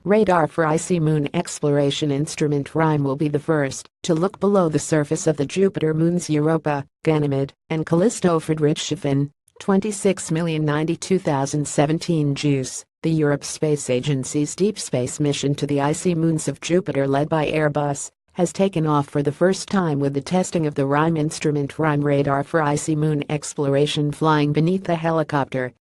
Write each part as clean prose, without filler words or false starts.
Radar for Icy Moon Exploration instrument RIME will be the first to look below the surface of the Jupiter moons Europa, Ganymede, and Callisto. Friedrichshafen, 26,092,017 JUICE, the Europe Space Agency's deep space mission to the icy moons of Jupiter led by Airbus, has taken off for the first time with the testing of the RIME instrument RIME radar for Icy Moon Exploration flying beneath the helicopter.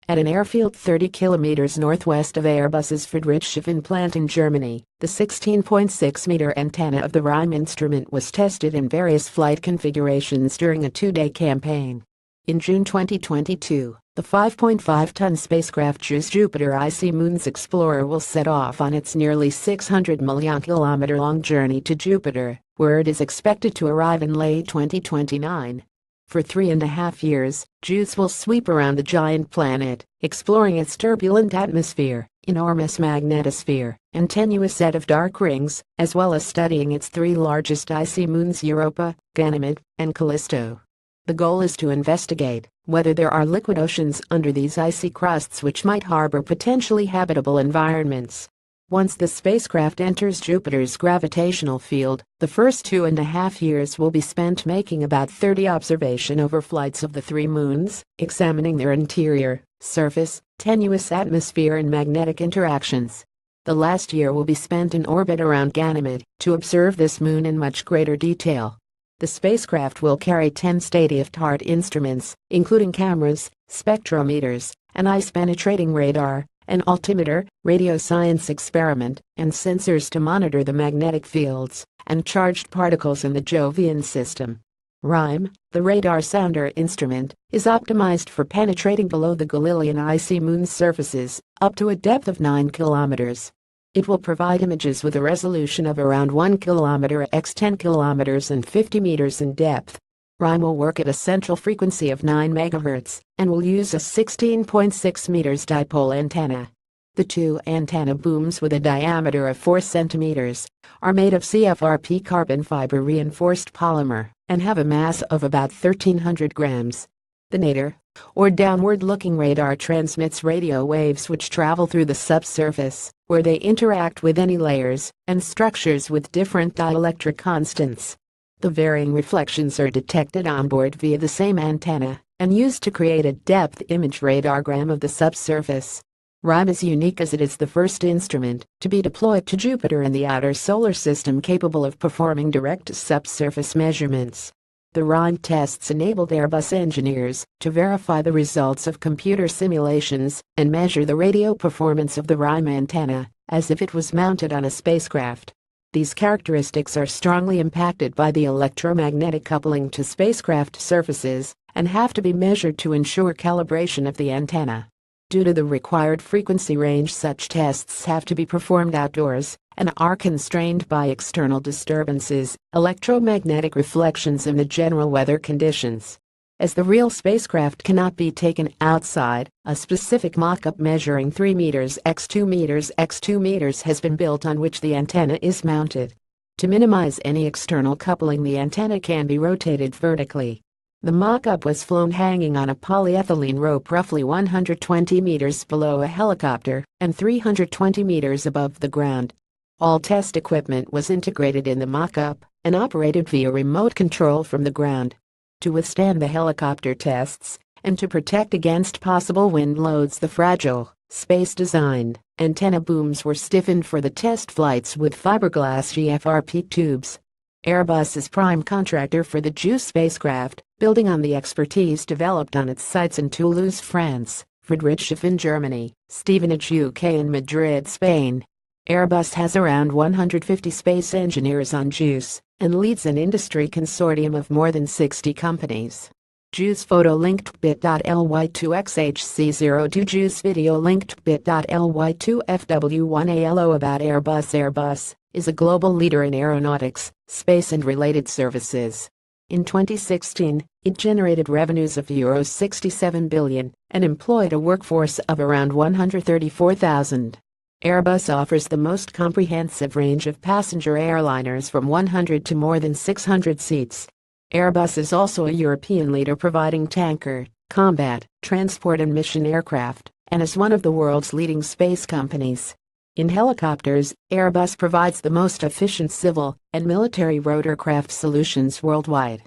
At an airfield 30 kilometers northwest of Airbus's Friedrichshafen plant in Germany, the 16.6-meter antenna of the RIME instrument was tested in various flight configurations during a two-day campaign. In June 2022, the 5.5-ton spacecraft JUICE Jupiter Icy Moons Explorer will set off on its nearly 600 million-kilometer-long journey to Jupiter, where it is expected to arrive in late 2029. For 3.5 years, JUICE will sweep around the giant planet, exploring its turbulent atmosphere, enormous magnetosphere, and tenuous set of dark rings, as well as studying its three largest icy moons Europa, Ganymede, and Callisto. The goal is to investigate whether there are liquid oceans under these icy crusts which might harbor potentially habitable environments. Once the spacecraft enters Jupiter's gravitational field, the first 2.5 years will be spent making about 30 observation overflights of the three moons, examining their interior, surface, tenuous atmosphere and magnetic interactions. The last year will be spent in orbit around Ganymede to observe this moon in much greater detail. The spacecraft will carry 10 state-of-the-art instruments, including cameras, spectrometers, an ice-penetrating radar, an altimeter, radio science experiment, and sensors to monitor the magnetic fields and charged particles in the Jovian system. RIME, the radar sounder instrument, is optimized for penetrating below the Galilean icy moon's surfaces, up to a depth of 9 kilometers. It will provide images with a resolution of around 1 kilometer x 10 kilometers and 50 meters in depth. RIME will work at a central frequency of 9 MHz and will use a 16.6 meters dipole antenna. The two antenna booms with a diameter of 4 centimeters are made of CFRP carbon fiber reinforced polymer and have a mass of about 1,300 grams. The nadir, or downward-looking radar transmits radio waves which travel through the subsurface, where they interact with any layers and structures with different dielectric constants. The varying reflections are detected on board via the same antenna and used to create a depth image radargram of the subsurface. RIME is unique as it is the first instrument to be deployed to Jupiter in the outer solar system capable of performing direct subsurface measurements. The RIME tests enabled Airbus engineers to verify the results of computer simulations and measure the radio performance of the RIME antenna as if it was mounted on a spacecraft. These characteristics are strongly impacted by the electromagnetic coupling to spacecraft surfaces and have to be measured to ensure calibration of the antenna. Due to the required frequency range, such tests have to be performed outdoors and are constrained by external disturbances, electromagnetic reflections and the general weather conditions. As the real spacecraft cannot be taken outside, a specific mock-up measuring 3 meters x 2 meters x 2 meters has been built on which the antenna is mounted. To minimize any external coupling, the antenna can be rotated vertically. The mock-up was flown hanging on a polyethylene rope roughly 120 meters below a helicopter and 320 meters above the ground. All test equipment was integrated in the mock-up and operated via remote control from the ground. To withstand the helicopter tests and to protect against possible wind loads, the fragile, space-designed antenna booms were stiffened for the test flights with fiberglass GFRP tubes. Airbus is prime contractor for the JUICE spacecraft, building on the expertise developed on its sites in Toulouse, France, Friedrichshafen, Germany, Stevenage, UK and Madrid, Spain. Airbus has around 150 space engineers on JUICE and leads an industry consortium of more than 60 companies. JUICE photo linked bit.ly2xhc02 JUICE video linked bit.ly2fw1alo about Airbus. Airbus is a global leader in aeronautics, space and related services. In 2016, it generated revenues of €67 billion and employed a workforce of around 134,000. Airbus offers the most comprehensive range of passenger airliners from 100 to more than 600 seats. Airbus is also a European leader providing tanker, combat, transport and mission aircraft, and is one of the world's leading space companies. In helicopters, Airbus provides the most efficient civil and military rotorcraft solutions worldwide.